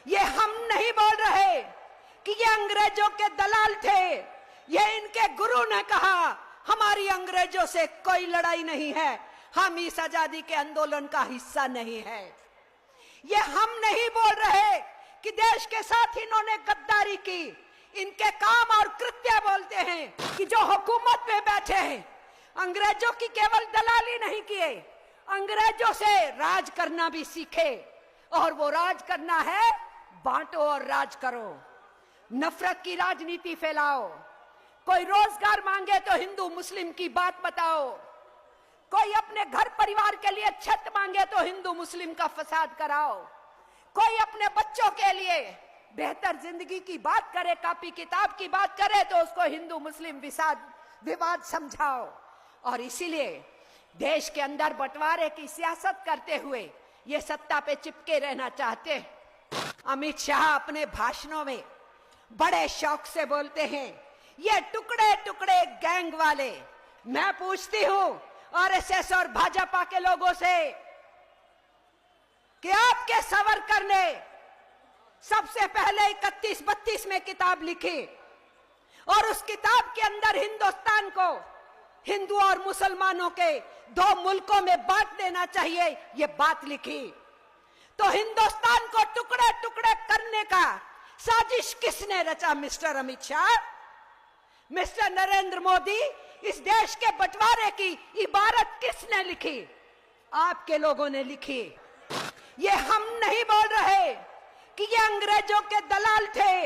ये हम नहीं बोल रहे कि ये अंग्रेजों के दलाल थे, ये इनके गुरु ने कहा हमारी अंग्रेजों से कोई लड़ाई नहीं है, हम इस आजादी के आंदोलन का हिस्सा नहीं है। ये हम नहीं बोल रहे कि देश के साथ इन्होंने गद्दारी की, इनके काम और कृत्य बोलते हैं कि जो हुकूमत में बैठे हैं अंग्रेजों की केवल दलाली नहीं किए, अंग्रेजों से राज करना भी सीखे। और वो राज करना है बांटो और राज करो, नफरत की राजनीति फैलाओ, कोई रोजगार मांगे तो हिंदू मुस्लिम की बात बताओ, कोई अपने घर परिवार के लिए छत मांगे तो हिंदू मुस्लिम का फसाद कराओ, कोई अपने बच्चों के लिए बेहतर जिंदगी की बात करे, कॉपी किताब की बात करे तो उसको हिंदू मुस्लिम विवाद समझाओ। और इसीलिए देश के अंदर बंटवारे की सियासत करते हुए ये सत्ता पे चिपके रहना चाहते हैं। अमित शाह अपने भाषणों में बड़े शौक से बोलते हैं ये टुकड़े टुकड़े गैंग वाले। मैं पूछती हूं आरएसएस और भाजपा के लोगों से कि आपके सावरकर ने सबसे पहले 31-32 में किताब लिखी और उस किताब के अंदर हिंदुस्तान को हिंदू और मुसलमानों के दो मुल्कों में बांट देना चाहिए, ये बात लिखी। तो हिंदुस्तान को टुकड़े टुकड़े करने का साजिश किसने रचा? मिस्टर अमित शाह, मिस्टर नरेंद्र मोदी, इस देश के बंटवारे की इबारत किसने लिखी? आपके लोगों ने लिखी। ये हम नहीं बोल रहे कि ये अंग्रेजों के दलाल थे,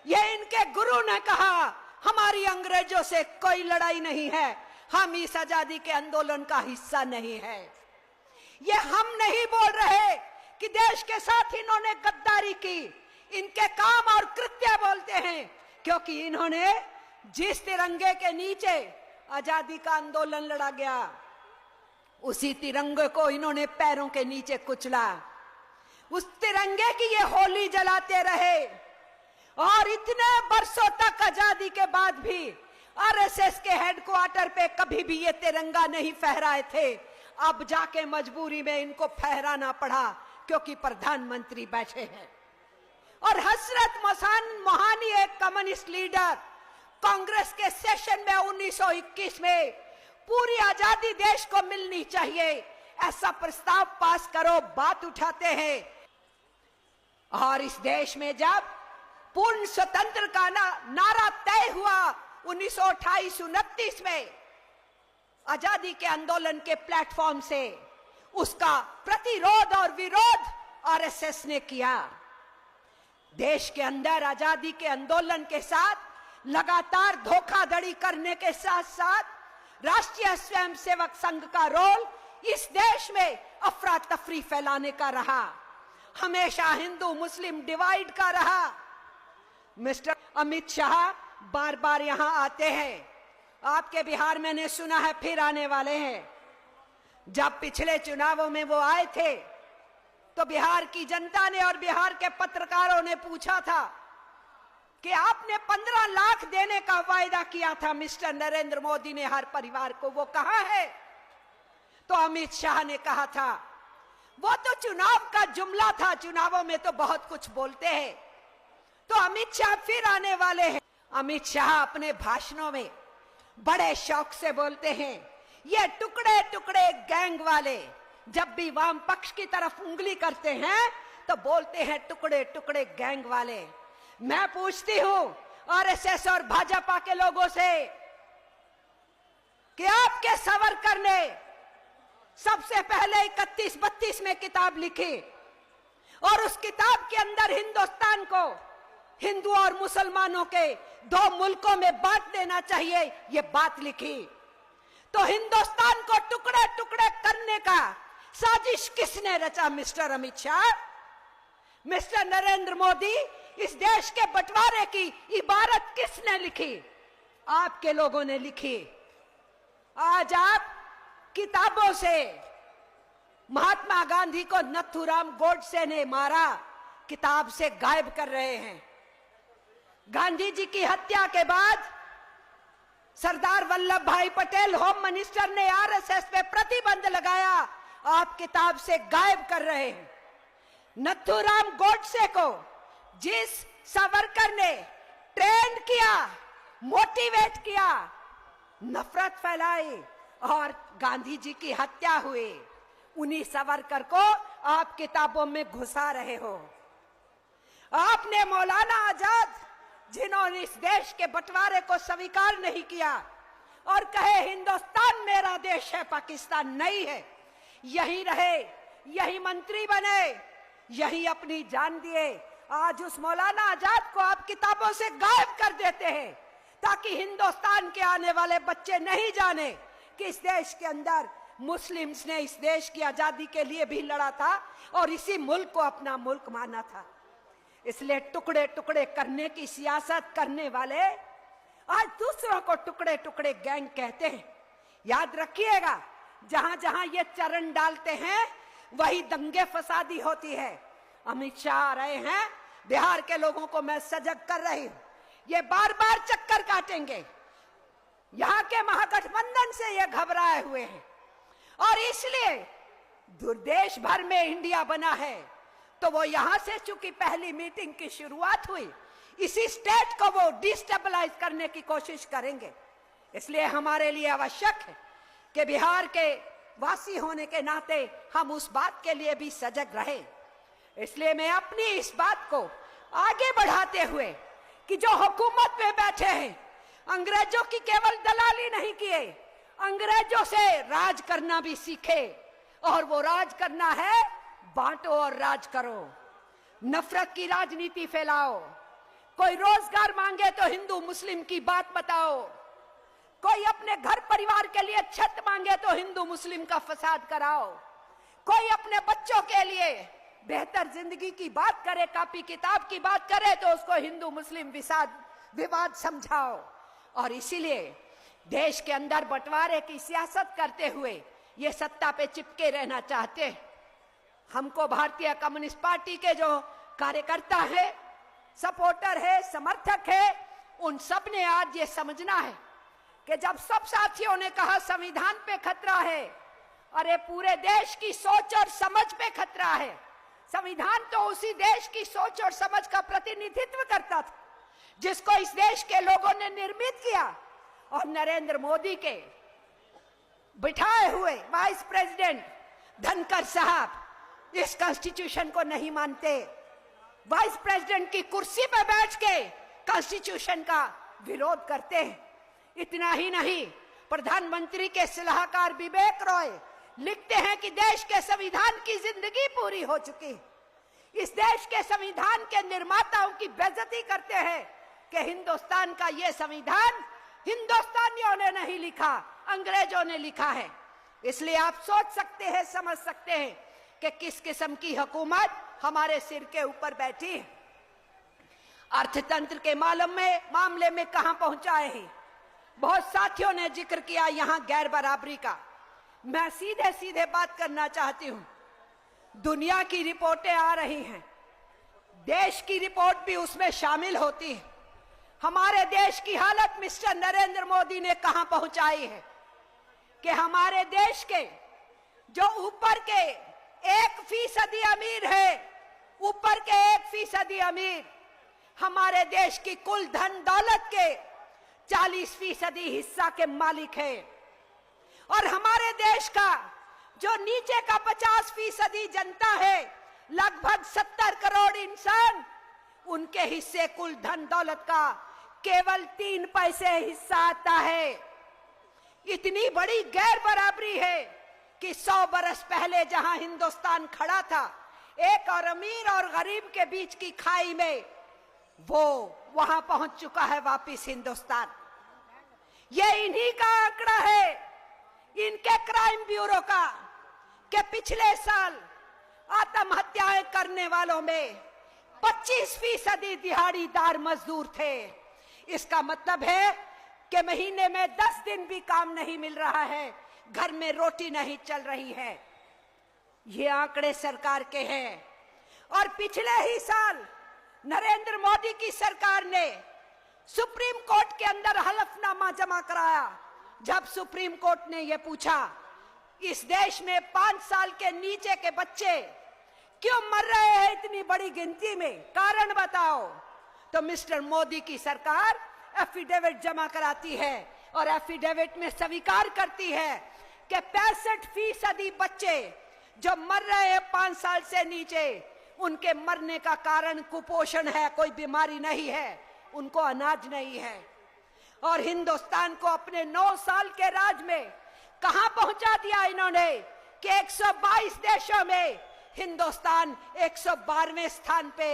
ये इनके गुरु ने कहा हमारी अंग्रेजों से कोई लड़ाई नहीं है, हम इस आजादी के आंदोलन का हिस्सा नहीं है। ये हम नहीं बोल रहे कि देश के साथ इन्होंने गद्दारी की, इनके काम और कृत्य बोलते हैं, क्योंकि इन्होंने जिस तिरंगे के नीचे आजादी का आंदोलन लड़ा गया उसी तिरंगे को इन्होंने पैरों के नीचे कुचला, उस तिरंगे की ये होली जलाते रहे और इतने बरसों तक आजादी के बाद भी आरएसएस के हेडक्वार्टर पे कभी भी ये तिरंगा नहीं फहराए थे। अब जाके मजबूरी में इनको फहराना पड़ा क्योंकि प्रधानमंत्री बैठे हैं। और हसरत मोहानी एक कम्युनिस्ट लीडर, कांग्रेस के सेशन में 1921 में पूरी आजादी देश को मिलनी चाहिए ऐसा प्रस्ताव पास करो, बात उठाते हैं। और इस देश में जब पूर्ण स्वतंत्र का नारा तय हुआ 1928-29 में आजादी के आंदोलन के प्लेटफॉर्म से, उसका प्रतिरोध और विरोध आरएसएस ने किया। देश के अंदर आजादी के आंदोलन के साथ लगातार धोखाधड़ी करने के साथ साथ राष्ट्रीय स्वयंसेवक संघ का रोल इस देश में अफरा तफरी फैलाने का रहा, हमेशा हिंदू मुस्लिम डिवाइड का रहा। मिस्टर अमित शाह बार बार यहां आते हैं, आपके बिहार मैंने सुना है फिर आने वाले हैं। जब पिछले चुनावों में वो आए थे तो बिहार की जनता ने और बिहार के पत्रकारों ने पूछा था कि आपने 15 लाख देने का वायदा किया था मिस्टर नरेंद्र मोदी ने हर परिवार को, वो कहां है? तो अमित शाह ने कहा था वो तो चुनाव का जुमला था, चुनावों में तो बहुत कुछ बोलते हैं। तो अमित शाह फिर आने वाले हैं। अमित शाह अपने भाषणों में बड़े शौक से बोलते हैं ये टुकड़े टुकड़े गैंग वाले। जब भी वाम पक्ष की तरफ उंगली करते हैं तो बोलते हैं टुकड़े टुकड़े गैंग वाले। मैं पूछती हूं आरएसएस और भाजपा के लोगों से कि आपके सावरकर ने सबसे पहले 31-32 में किताब लिखी और उस किताब के अंदर हिंदुस्तान को हिंदू और मुसलमानों के दो मुल्कों में बांट देना चाहिए, ये बात लिखी। तो हिंदुस्तान को टुकड़े टुकड़े करने का साजिश किसने रचा? मिस्टर अमित शाह, मिस्टर नरेंद्र मोदी, इस देश के बंटवारे की इबारत किसने लिखी? आपके लोगों ने लिखी। आज आप किताबों से महात्मा गांधी को नथुराम गोडसे ने मारा, किताब से गायब कर रहे हैं। गांधी जी की हत्या के बाद सरदार वल्लभ भाई पटेल होम मिनिस्टर ने आरएसएस पे प्रतिबंध लगाया, आप किताब से गायब कर रहे हैं। नथुराम गोडसे को जिस सावरकर ने ट्रेंड किया, मोटिवेट किया, नफरत फैलाई और गांधी जी की हत्या हुई, उन्हीं सावरकर को आप किताबों में घुसा रहे हो। आपने मौलाना आजाद, जिन्होंने इस देश के बंटवारे को स्वीकार नहीं किया और कहे हिंदुस्तान मेरा देश है, पाकिस्तान नहीं है, यहीं रहे, यही मंत्री बने, यही अपनी जान दिए, आज उस मौलाना आजाद को आप किताबों से गायब कर देते हैं ताकि हिंदुस्तान के आने वाले बच्चे नहीं जाने कि इस देश के अंदर मुस्लिम्स ने इस देश की आजादी के लिए भी लड़ा था और इसी मुल्क को अपना मुल्क माना था। इसलिए टुकड़े टुकड़े करने की सियासत करने वाले आज दूसरों को टुकड़े टुकड़े गैंग कहते हैं। याद रखिएगा, जहां जहां ये चरण डालते हैं वही दंगे फसादी होती है। अमित शाह आ रहे हैं, बिहार के लोगों को मैं सजग कर रही हूं, ये बार बार चक्कर काटेंगे। यहाँ के महागठबंधन से ये घबराए हुए हैं और इसलिए देश भर में इंडिया बना है, तो वो यहां से चूंकि पहली मीटिंग की शुरुआत हुई, इसी स्टेट को वो डिस्टेबलाइज करने की कोशिश करेंगे। इसलिए हमारे लिए आवश्यक है कि बिहार के वासी होने के नाते हम उस बात के लिए भी सजग रहे। इसलिए मैं अपनी इस बात को आगे बढ़ाते हुए कि जो हुकूमत में बैठे हैं, अंग्रेजों की केवल दलाली नहीं किए, अंग्रेजों से राज करना भी सीखे, और वो राज करना है बांटो और राज करो, नफरत की राजनीति फैलाओ। कोई रोजगार मांगे तो हिंदू मुस्लिम की बात बताओ, कोई अपने घर परिवार के लिए छत मांगे तो हिंदू मुस्लिम का फसाद कराओ, कोई अपने बच्चों के लिए बेहतर जिंदगी की बात करे, कॉपी किताब की बात करे तो उसको हिंदू मुस्लिम विवाद समझाओ। और इसीलिए देश के अंदर बंटवारे की सियासत करते हुए ये सत्ता पे चिपके रहना चाहते हैं। हमको भारतीय कम्युनिस्ट पार्टी के जो कार्यकर्ता है, सपोर्टर है, समर्थक है, उन सब ने आज ये समझना है कि जब सब साथियों ने कहा संविधान पे खतरा है, अरे पूरे देश की सोच और समझ पे खतरा है। संविधान तो उसी देश की सोच और समझ का प्रतिनिधित्व करता था जिसको इस देश के लोगों ने निर्मित किया, और नरेंद्र मोदी के बिठाए हुए वाइस प्रेसिडेंट धनखड़ साहब इस कॉन्स्टिट्यूशन को नहीं मानते, वाइस प्रेसिडेंट की कुर्सी पर बैठ के कॉन्स्टिट्यूशन का विरोध करते हैं। इतना ही नहीं, प्रधानमंत्री के सलाहकार विवेक रॉय लिखते हैं कि देश के संविधान की जिंदगी पूरी हो चुकी। इस देश के संविधान के निर्माताओं की बेइज्जती करते हैं कि हिंदुस्तान का ये संविधान हिंदुस्तानियों ने नहीं लिखा, अंग्रेजों ने लिखा है। इसलिए आप सोच सकते हैं, समझ सकते हैं कि किस किस्म की हुकूमत हमारे सिर के ऊपर बैठी है। अर्थतंत्र के मामले में कहां पहुंचाए हैं। बहुत साथियों ने जिक्र किया यहां गैर बराबरी का। मैं सीधे सीधे बात करना चाहती हूं। दुनिया की रिपोर्टें आ रही हैं, देश की रिपोर्ट भी उसमें शामिल होती है। हमारे देश की हालत मिस्टर नरेंद्र मोदी ने कहां पहुंचाई है कि हमारे देश के जो ऊपर के 1% अमीर है, ऊपर के 1% अमीर हमारे देश की कुल धन दौलत के 40% हिस्सा के मालिक है, और हमारे देश का जो नीचे का 50% जनता है, लगभग 70 करोड़ इंसान, उनके हिस्से कुल धन दौलत का केवल 3 पैसे हिस्सा आता है। इतनी बड़ी गैर बराबरी है कि 100 बरस पहले जहां हिंदुस्तान खड़ा था एक और अमीर और गरीब के बीच की खाई में, वो वहां पहुंच चुका है वापिस हिंदुस्तान। ये इन्हीं का आंकड़ा है, इनके क्राइम ब्यूरो का, कि पिछले साल आत्महत्याएं करने वालों में 25% दिहाड़ीदार मजदूर थे। इसका मतलब है कि महीने में 10 दिन भी काम नहीं मिल रहा है, घर में रोटी नहीं चल रही है। ये आंकड़े सरकार के हैं। और पिछले ही साल नरेंद्र मोदी की सरकार ने सुप्रीम कोर्ट के अंदर हलफनामा जमा कराया, जब सुप्रीम कोर्ट ने यह पूछा इस देश में 5 साल के नीचे के बच्चे क्यों मर रहे हैं इतनी बड़ी गिनती में? कारण बताओ। तो मिस्टर मोदी की सरकार एफिडेविट जमा कराती है और एफिडेविट में स्वीकार करती है कि 65% बच्चे जो मर रहे हैं 5 साल से नीचे, उनके मरने का कारण कुपोषण है, कोई बीमारी नहीं है, उनको अनाज नहीं है। और हिंदुस्तान को अपने 9 साल के राज में कहां पहुंचा दिया इन्होंने कि 122 देशों में हिंदुस्तान 112वें स्थान पे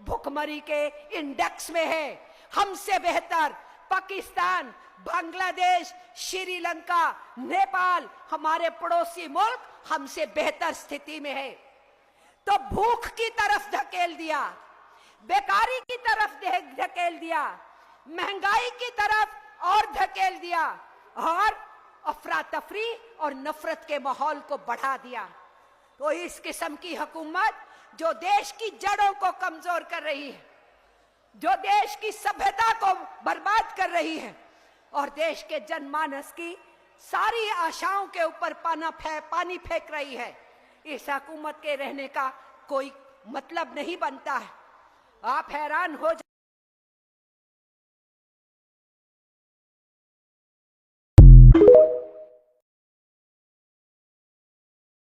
भुखमरी के इंडेक्स में है। हमसे बेहतर पाकिस्तान, बांग्लादेश, श्रीलंका, नेपाल, हमारे पड़ोसी मुल्क हमसे बेहतर स्थिति में है। तो भूख की तरफ धकेल दिया, बेकारी की तरफ धकेल दिया, महंगाई की तरफ और धकेल दिया और अफरा तफरी और नफरत के माहौल को बढ़ा दिया। तो इस किस्म की हुकूमत जो देश की जड़ों को कमजोर कर रही है, जो देश की सभ्यता को बर्बाद कर रही है और देश के जनमानस की सारी आशाओं के ऊपर पानी फेंक रही है, इस हुकूमत के रहने का कोई मतलब नहीं बनता है। आप हैरान हो